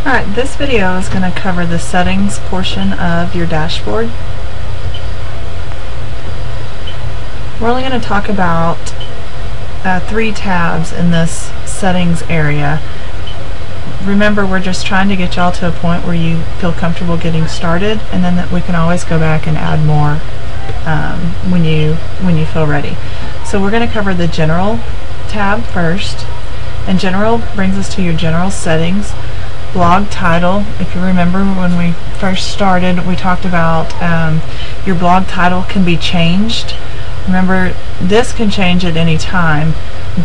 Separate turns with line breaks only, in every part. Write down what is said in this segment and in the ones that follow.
Alright, this video is going to cover the settings portion of your dashboard. We're only going to talk about 3 tabs in this settings area. Remember, we're just trying to get y'all to a point where you feel comfortable getting started, and then that we can always go back and add more when you feel ready. So we're going to cover the General tab first, and General brings us to your general settings. Blog title. If you remember when we first started, we talked about your blog title can be changed. Remember, this can change at any time,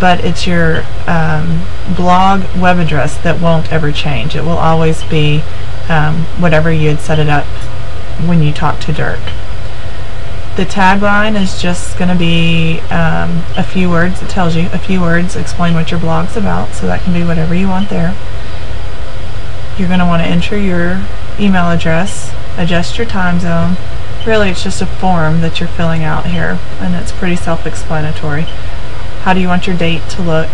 but it's your blog web address that won't ever change. It will always be whatever you had set it up when you talked to Dirk. The tagline is just going to be a few words. It tells you a few words, explain what your blog's about, so that can be whatever you want there. You're going to want to enter your email address, adjust your time zone. Really, it's just a form that you're filling out here, and it's pretty self-explanatory. How do you want your date to look?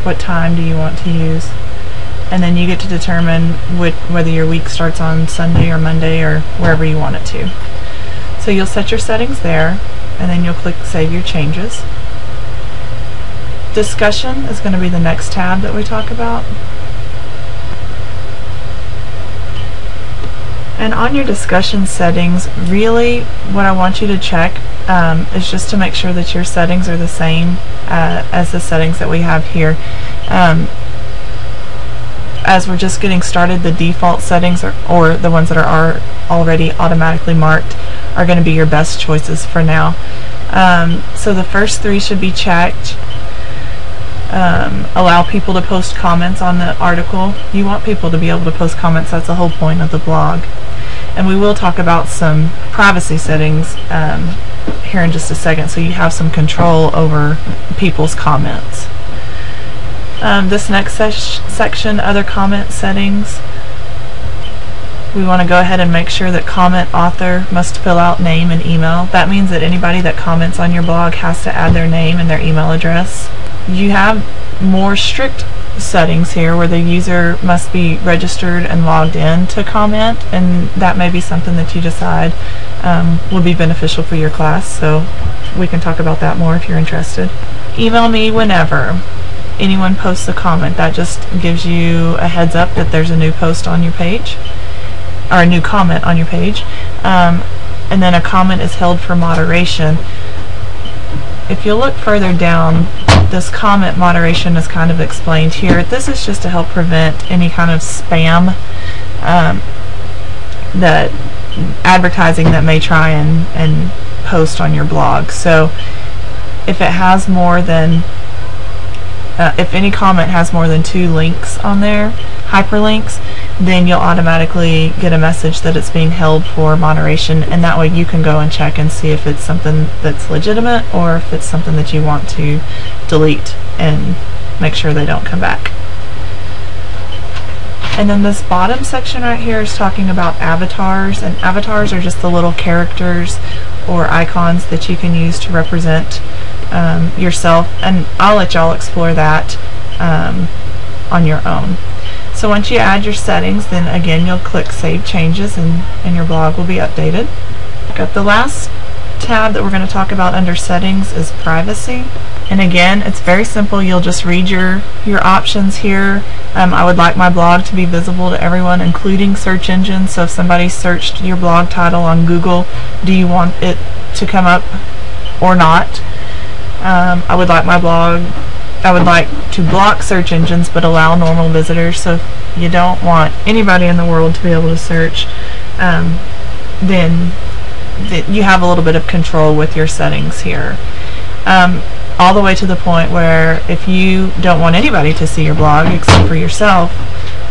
What time do you want to use? And then you get to determine whether your week starts on Sunday or Monday or wherever you want it to. So you'll set your settings there, and then you'll click Save Your Changes. Discussion is going to be the next tab that we talk about. And on your discussion settings, really what I want you to check is just to make sure that your settings are the same as the settings that we have here. As we're just getting started, the default settings or the ones that are already automatically marked are going to be your best choices for now. So the first 3 should be checked. Allow people to post comments on the article. You want people to be able to post comments. That's the whole point of the blog. And we will talk about some privacy settings here in just a second, so you have some control over people's comments. This next section, other comment settings, we want to go ahead and make sure that comment author must fill out name and email. That means that anybody that comments on your blog has to add their name and their email address. You have more strict settings here where the user must be registered and logged in to comment, and that may be something that you decide will be beneficial for your class, so we can talk about that more if you're interested. Email me whenever anyone posts a comment. That just gives you a heads up that there's a new post on your page, or a new comment on your page, and then a comment is held for moderation. If you look further down, this comment moderation is kind of explained here. This is just to help prevent any kind of spam that advertising that may try and post on your blog. So if it has more than if any comment has more than 2 links on there, hyperlinks, then you'll automatically get a message that it's being held for moderation, and that way you can go and check and see if it's something that's legitimate or if it's something that you want to delete and make sure they don't come back. And then this bottom section right here is talking about avatars, and avatars are just the little characters or icons that you can use to represent yourself, and I'll let y'all explore that on your own. So once you add your settings, then again you'll click Save Changes, and your blog will be updated. The last tab that we're going to talk about under settings is privacy, and again it's very simple. You'll just read your options here. I would like my blog to be visible to everyone, including search engines. So if somebody searched your blog title on Google, do you want it to come up or not? I would like to block search engines but allow normal visitors. So if you don't want anybody in the world to be able to search, then you have a little bit of control with your settings here. All the way to the point where if you don't want anybody to see your blog except for yourself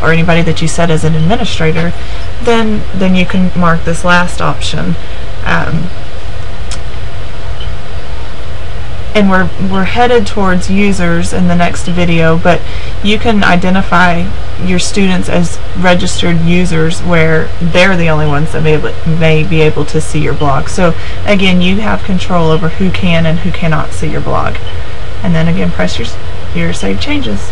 or anybody that you set as an administrator, then you can mark this last option. And we're headed towards users in the next video, but you can identify your students as registered users where they're the only ones that may be able to see your blog. So again, you have control over who can and who cannot see your blog. And then again, press your Save Changes.